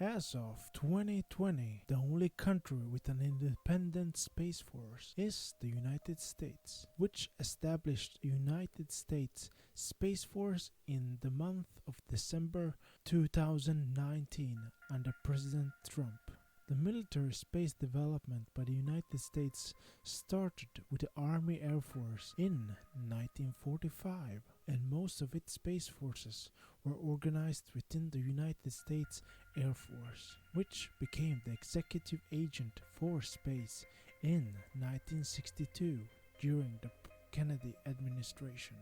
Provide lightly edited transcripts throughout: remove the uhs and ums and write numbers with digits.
As of 2020, the only country with an independent Space Force is the United States, which established the United States Space Force in the month of December 2019 under President Trump. The military space development by the United States started with the Army Air Force in 1945, and most of its space forces were organized within the United States Air Force, which became the executive agent for space in 1962 during the Kennedy administration.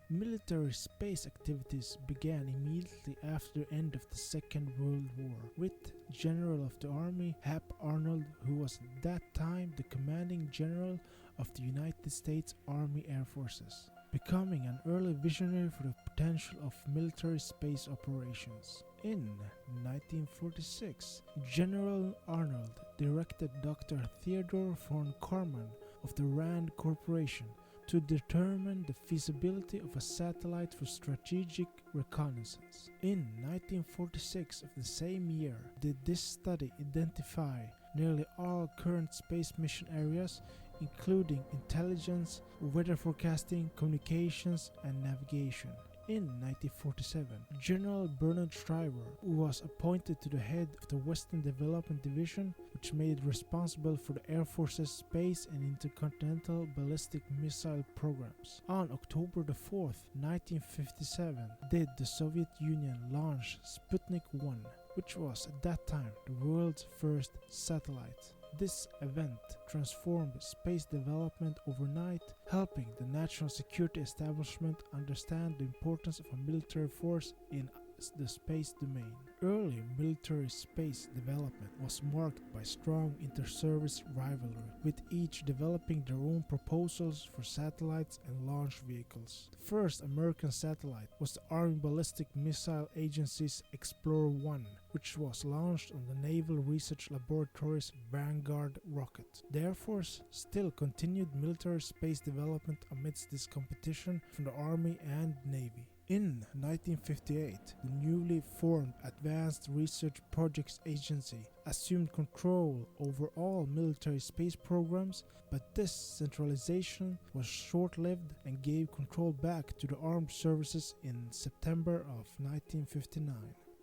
Military space activities began immediately after the end of the Second World War, with General of the Army Hap Arnold, who was at that time the commanding general of the United States Army Air Forces, becoming an early visionary for the potential of military space operations. In 1946, General Arnold directed Dr. Theodore von Karman of the RAND Corporation to determine the feasibility of a satellite for strategic reconnaissance. In 1946 of the same year, did this study identify nearly all current space mission areas, including intelligence, weather forecasting, communications, and navigation. In 1947, General Bernard Shriver, who was appointed to the head of the Western Development Division, which made it responsible for the Air Force's space and intercontinental ballistic missile programs. On October 4th, 1957, did the Soviet Union launch Sputnik 1, which was at that time the world's first satellite. This event transformed space development overnight, helping the national security establishment understand the importance of a military force in the space domain. Early military space development was marked by strong inter-service rivalry, with each developing their own proposals for satellites and launch vehicles. The first American satellite was the Army Ballistic Missile Agency's Explorer 1, which was launched on the Naval Research Laboratory's Vanguard rocket. The Air Force still continued military space development amidst this competition from the Army and Navy. In 1958, the newly formed Advanced Research Projects Agency assumed control over all military space programs, but this centralization was short-lived and gave control back to the armed services in September of 1959.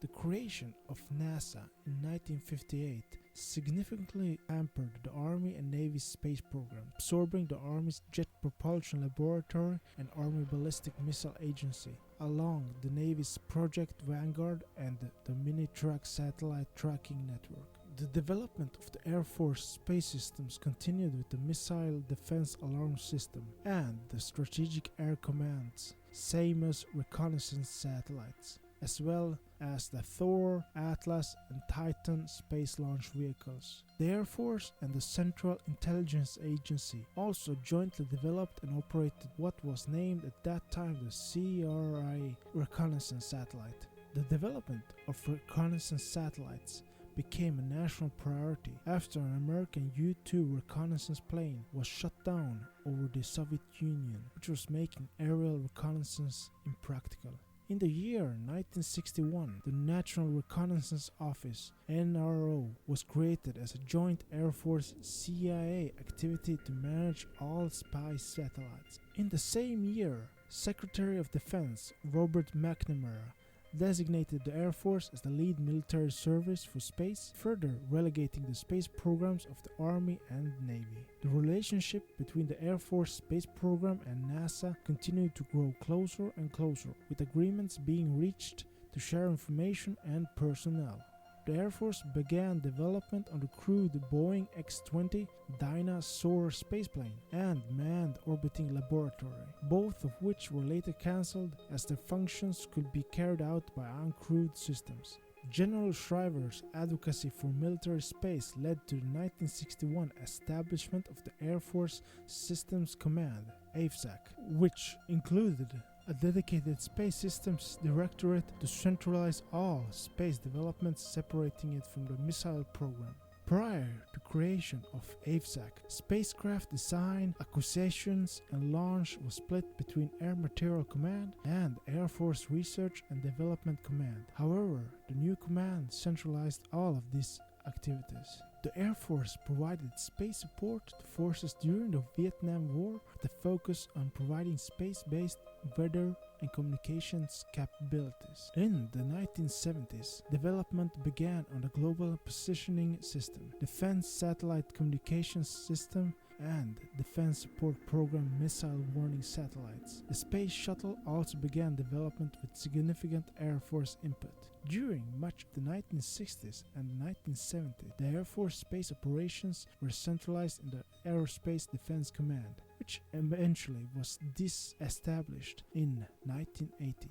The creation of NASA in 1958 significantly hampered the Army and Navy space program, absorbing the Army's Jet Propulsion Laboratory and Army Ballistic Missile Agency, along the Navy's Project Vanguard and the Mini-Track Satellite Tracking Network. The development of the Air Force space systems continued with the Missile Defense Alarm System and the Strategic Air Command's SAMUS reconnaissance satellites, as well as the Thor, Atlas, and Titan space launch vehicles. The Air Force and the Central Intelligence Agency also jointly developed and operated what was named at that time the CO.AG reconnaissance satellite. The development of reconnaissance satellites became a national priority after an American U-2 reconnaissance plane was shot down over the Soviet Union, which was making aerial reconnaissance impractical. In the year 1961, the National Reconnaissance Office (NRO) was created as a joint Air Force-CIA activity to manage all spy satellites. In the same year, Secretary of Defense Robert McNamara designated the Air Force as the lead military service for space, further relegating the space programs of the Army and Navy. The relationship between the Air Force space program and NASA continued to grow closer and closer, with agreements being reached to share information and personnel. The Air Force began development on the crewed Boeing X-20 Dyna-Soar spaceplane and manned orbiting laboratory, both of which were later cancelled as their functions could be carried out by uncrewed systems. General Shriver's advocacy for military space led to the 1961 establishment of the Air Force Systems Command, AFSAC, which included a dedicated Space Systems Directorate to centralize all space developments, separating it from the missile program. Prior to creation of AFSAC, spacecraft design, acquisitions, and launch was split between Air Materiel Command and Air Force Research and Development Command. However, the new command centralized all of these activities. The Air Force provided space support to forces during the Vietnam War with a focus on providing space-based weather and communications capabilities. In the 1970s, development began on the Global Positioning System, Defense Satellite Communications System, and Defense Support Program missile warning satellites. The Space Shuttle also began development with significant Air Force input. During much of the 1960s and the 1970s, the Air Force space operations were centralized in the Aerospace Defense Command, which eventually was disestablished in 1980,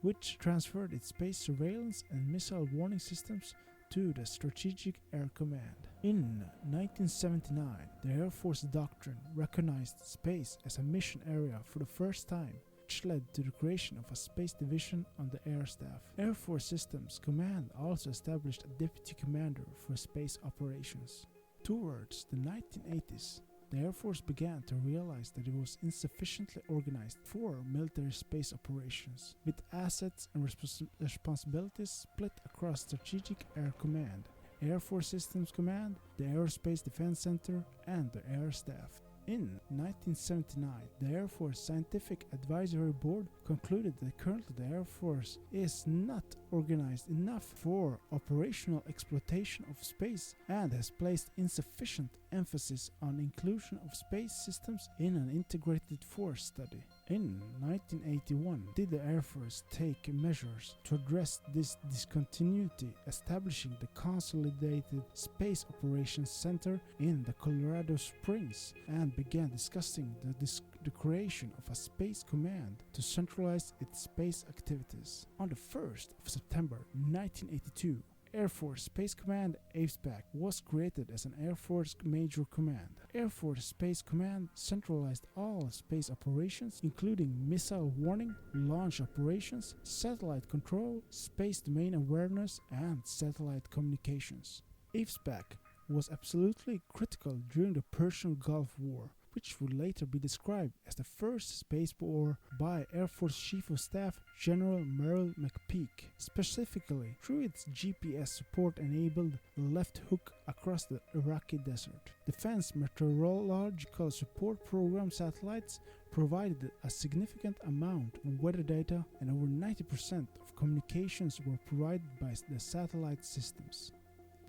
which transferred its space surveillance and missile warning systems to the Strategic Air Command. In 1979, the Air Force doctrine recognized space as a mission area for the first time, which led to the creation of a space division on the Air Staff. Air Force Systems Command also established a deputy commander for space operations. Towards the 1980s, the Air Force began to realize that it was insufficiently organized for military space operations, with assets and responsibilities split across Strategic Air Command, Air Force Systems Command, the Aerospace Defense Center, and the Air Staff. In 1979, the Air Force Scientific Advisory Board concluded that currently the Air Force is not organized enough for operational exploitation of space and has placed insufficient emphasis on inclusion of space systems in an integrated force study. In 1981, did the Air Force take measures to address this discontinuity, establishing the Consolidated Space Operations Center in the Colorado Springs, and began discussing the creation of a space command to centralize its space activities. On the 1st of September 1982, Air Force Space Command AFSPAC was created as an Air Force Major Command. Air Force Space Command centralized all space operations, including missile warning, launch operations, satellite control, space domain awareness, and satellite communications. AFSPAC was absolutely critical during the Persian Gulf War, which would later be described as the first space war by Air Force Chief of Staff General Merrill McPeak. Specifically, through its GPS support enabled left hook across the Iraqi desert. Defense Meteorological Support Program satellites provided a significant amount of weather data, and over 90% of communications were provided by the satellite systems.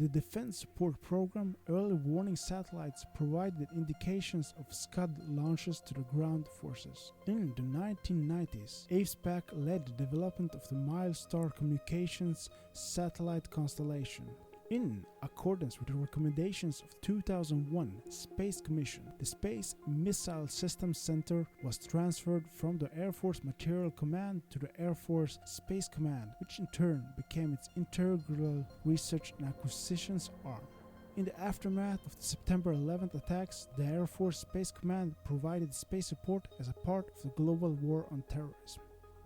The Defense Support Program early warning satellites provided indications of Scud launches to the ground forces. In the 1990s, AFSPAC led the development of the Milestar Communications satellite constellation. In accordance with the recommendations of 2001 Space Commission, the Space Missile Systems Center was transferred from the Air Force Materiel Command to the Air Force Space Command, which in turn became its integral research and acquisitions arm. In the aftermath of the September 11th attacks, the Air Force Space Command provided space support as a part of the global war on terrorism.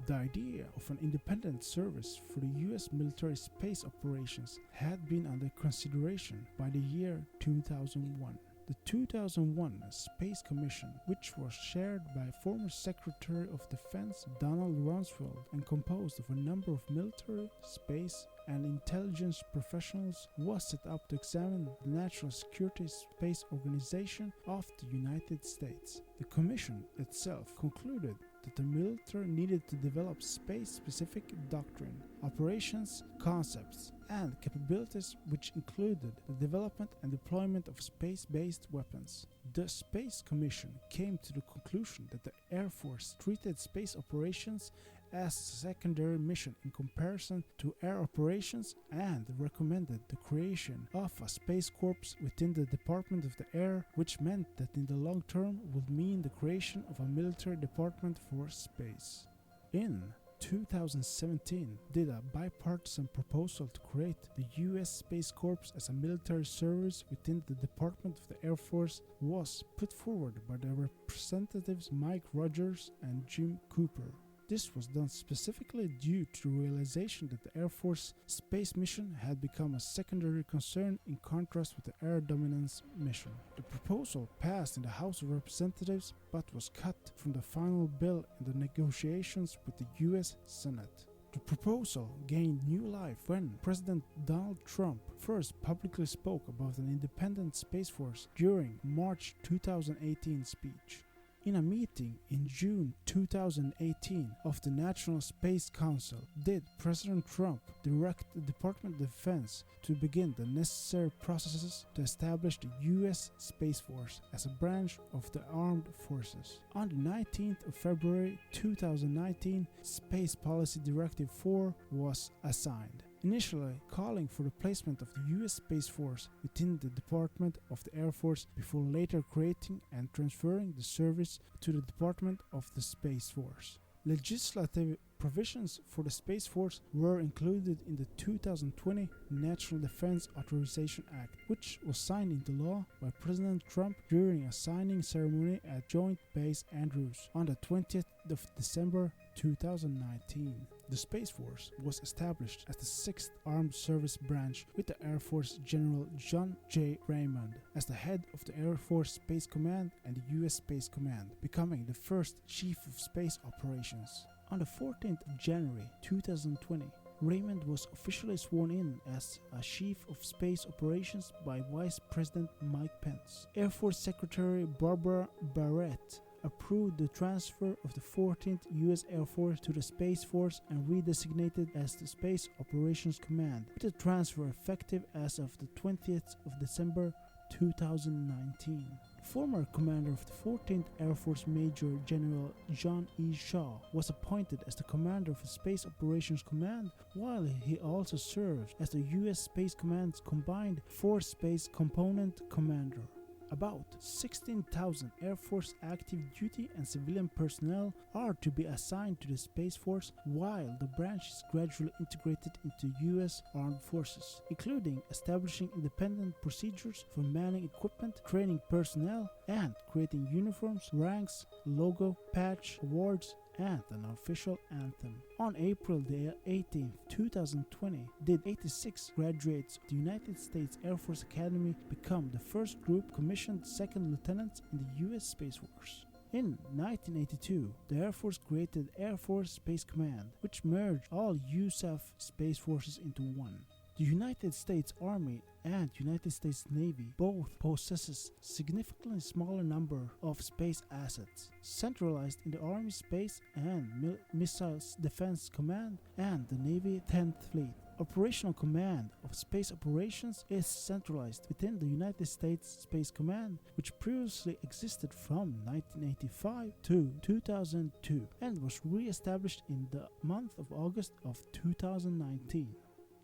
The idea of an independent service for the U.S. military space operations had been under consideration by the year 2001. The 2001 Space Commission, which was chaired by former Secretary of Defense Donald Rumsfeld and composed of a number of military, space, and intelligence professionals, was set up to examine the national security space organization of the United States. The commission itself concluded that the military needed to develop space-specific doctrine, operations, concepts, and capabilities, which included the development and deployment of space-based weapons. The Space Commission came to the conclusion that the Air Force treated space operations as a secondary mission in comparison to air operations, and recommended the creation of a Space Corps within the Department of the Air, which meant that in the long term would mean the creation of a military department for space. In 2017, did a bipartisan proposal to create the U.S. Space Corps as a military service within the Department of the Air Force was put forward by the representatives Mike Rogers and Jim Cooper. This was done specifically due to the realization that the Air Force space mission had become a secondary concern in contrast with the air dominance mission. The proposal passed in the House of Representatives but was cut from the final bill in the negotiations with the U.S. Senate. The proposal gained new life when President Donald Trump first publicly spoke about an independent Space Force during March 2018 speech. In a meeting in June 2018 of the National Space Council, did President Trump direct the Department of Defense to begin the necessary processes to establish the U.S. Space Force as a branch of the armed forces. On the 19th of February 2019, Space Policy Directive 4 was assigned, initially calling for the placement of the U.S. Space Force within the Department of the Air Force before later creating and transferring the service to the Department of the Space Force. Legislative provisions for the Space Force were included in the 2020 National Defense Authorization Act, which was signed into law by President Trump during a signing ceremony at Joint Base Andrews on the 20th of December 2019. The Space Force was established as the 6th Armed Service Branch with the Air Force General John J. Raymond as the head of the Air Force Space Command and the U.S. Space Command, becoming the first Chief of Space Operations. On the 14th of January 2020, Raymond was officially sworn in as a Chief of Space Operations by Vice President Mike Pence. Air Force Secretary Barbara Barrett approved the transfer of the 14th U.S. Air Force to the Space Force and redesignated as the Space Operations Command, with the transfer effective as of the 20th of December 2019. Former commander of the 14th Air Force Major General John E. Shaw was appointed as the commander of the Space Operations Command, while he also served as the U.S. Space Command's combined Force Space Component Commander. About 16,000 Air Force active duty and civilian personnel are to be assigned to the Space Force, while the branch is gradually integrated into U.S. Armed Forces, including establishing independent procedures for manning equipment, training personnel, and creating uniforms, ranks, logo, patch, awards, and an official anthem. On April the 18th, 2020, did 86 graduates of the United States Air Force Academy become the first group commissioned second lieutenants in the U.S. Space Force. In 1982, the Air Force created Air Force Space Command, which merged all USAF Space Forces into one. The United States Army and United States Navy both possesses significantly smaller number of space assets, centralized in the Army Space and Missiles Defense Command and the Navy 10th Fleet. Operational command of space operations is centralized within the United States Space Command, which previously existed from 1985 to 2002 and was re-established in the month of August of 2019.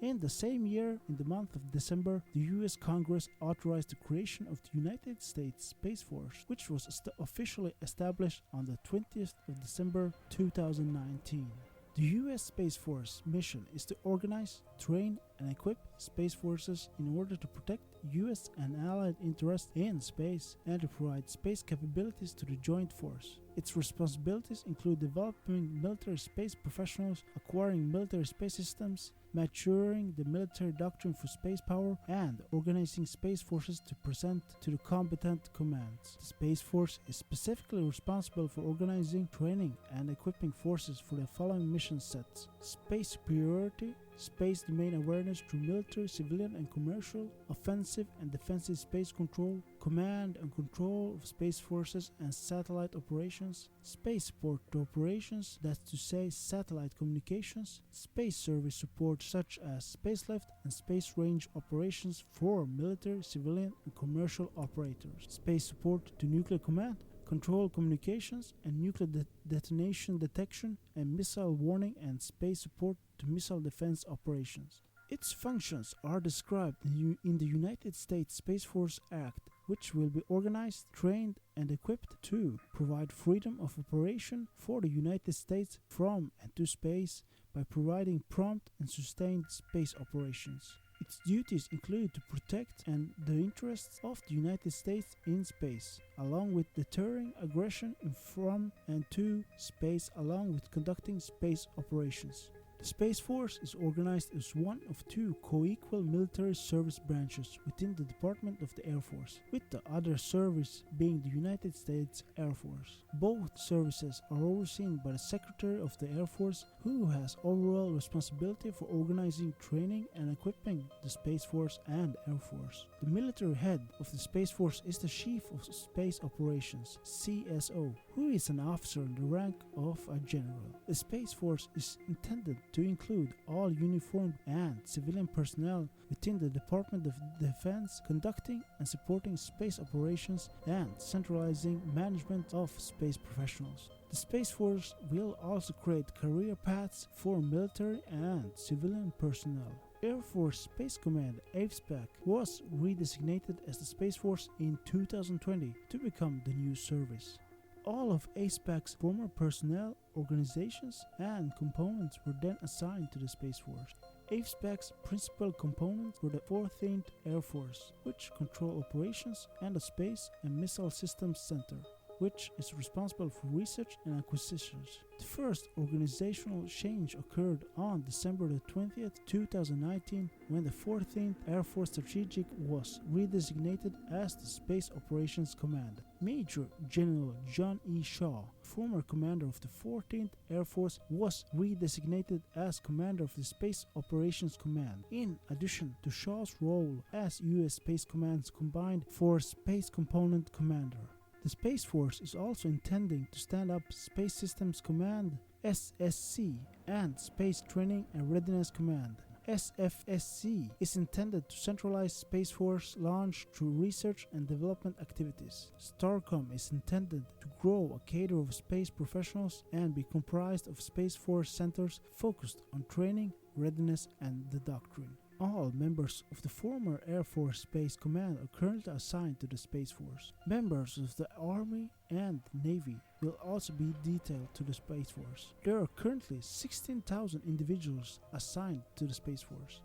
In the same year, in the month of December, the U.S. Congress authorized the creation of the United States Space Force, which was officially established on the 20th of December 2019. The U.S. Space Force mission is to organize, train, and equip space forces in order to protect U.S. and allied interests in space and to provide space capabilities to the joint force. Its responsibilities include developing military space professionals, acquiring military space systems, maturing the military doctrine for space power, and organizing space forces to present to the combatant commands. The Space Force is specifically responsible for organizing, training, and equipping forces for the following mission sets: space superiority, space domain awareness through military, civilian, and commercial, offensive and defensive space control, command and control of space forces and satellite operations, space support to operations, that's to say satellite communications, space service support such as spacelift and space range operations for military, civilian, and commercial operators, space support to nuclear command, control communications and nuclear detonation detection and missile warning, and space support to missile defense operations. Its functions are described in the United States Space Force Act, which will be organized, trained, and equipped to provide freedom of operation for the United States from and to space by providing prompt and sustained space operations. Its duties include to protect and the interests of the United States in space, along with deterring aggression from and to space, along with conducting space operations. The Space Force is organized as one of two co-equal military service branches within the Department of the Air Force, with the other service being the United States Air Force. Both services are overseen by the Secretary of the Air Force, who has overall responsibility for organizing, training, and equipping the Space Force and Air Force. The military head of the Space Force is the Chief of Space Operations, CSO, who is an officer in the rank of a general. The Space Force is intended to include all uniformed and civilian personnel within the Department of Defense, conducting and supporting space operations and centralizing management of space professionals. The Space Force will also create career paths for military and civilian personnel. Air Force Space Command (AFSPAC) was redesignated as the Space Force in 2020 to become the new service. All of AFSPAC's former personnel, organizations, and components were then assigned to the Space Force. AFSPAC's principal components were the 14th Air Force, which control operations, and the Space and Missile Systems Center, which is responsible for research and acquisitions. The first organizational change occurred on December 20th, 2019, when the 14th Air Force Strategic was redesignated as the Space Operations Command. Major General John E. Shaw, former commander of the 14th Air Force, was redesignated as commander of the Space Operations Command, in addition to Shaw's role as U.S. Space Command's Combined Force Space Component Commander. The Space Force is also intending to stand up Space Systems Command (SSC) and Space Training and Readiness Command. SFSC is intended to centralize Space Force launch through research and development activities. STARCOM is intended to grow a cadre of space professionals and be comprised of Space Force centers focused on training, readiness, and the doctrine. All members of the former Air Force Space Command are currently assigned to the Space Force. Members of the Army and Navy will also be detailed to the Space Force. There are currently 16,000 individuals assigned to the Space Force.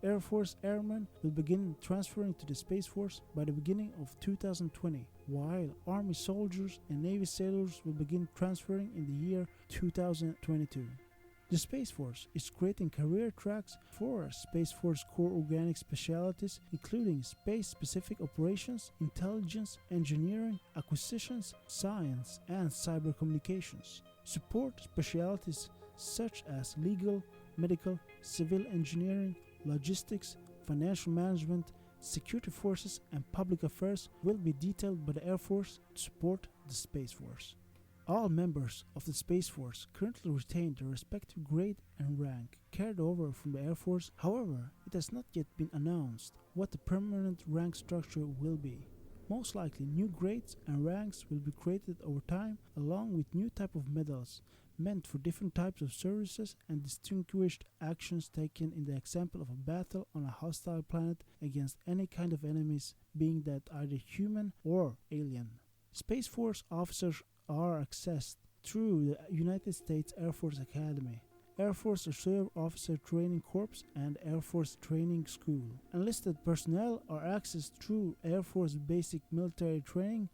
Air Force airmen will begin transferring to the Space Force by the beginning of 2020, while Army soldiers and Navy sailors will begin transferring in the year 2022. The Space Force is creating career tracks for Space Force core organic specialties, including space-specific operations, intelligence, engineering, acquisitions, science, and cyber communications. Support specialties such as legal, medical, civil engineering, logistics, financial management, security forces, and public affairs will be detailed by the Air Force to support the Space Force. All members of the Space Force currently retain their respective grade and rank carried over from the Air Force. However, it has not yet been announced what the permanent rank structure will be. Most likely new grades and ranks will be created over time, along with new type of medals meant for different types of services and distinguished actions taken in the example of a battle on a hostile planet against any kind of enemies, being that either human or alien. Space Force officers are accessed through the United States Air Force Academy, Air Force Reserve Officer Training Corps, and Air Force Training School. Enlisted personnel are accessed through Air Force Basic Military Training,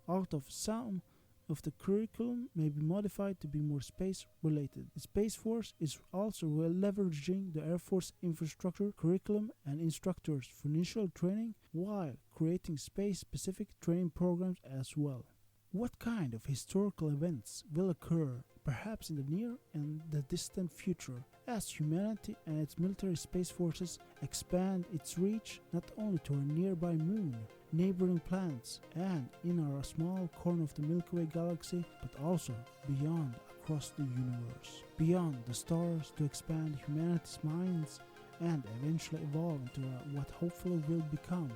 although some of the curriculum may be modified to be more space-related. The Space Force is also leveraging the Air Force infrastructure, curriculum, and instructors for initial training, while creating space-specific training programs as well. What kind of historical events will occur, perhaps in the near and the distant future, as humanity and its military space forces expand its reach not only to our nearby moon, neighboring planets, and in our small corner of the Milky Way galaxy, but also beyond across the universe, beyond the stars, to expand humanity's minds and eventually evolve into what hopefully will become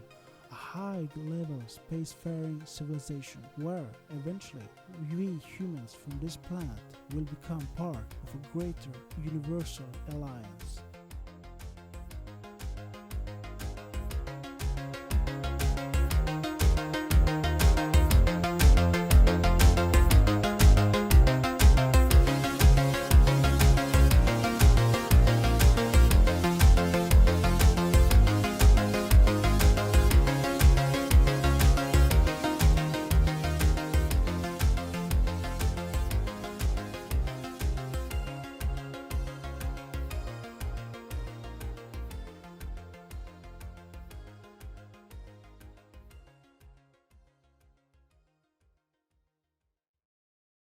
a high-level spacefaring civilization, where eventually we humans from this planet will become part of a greater universal alliance.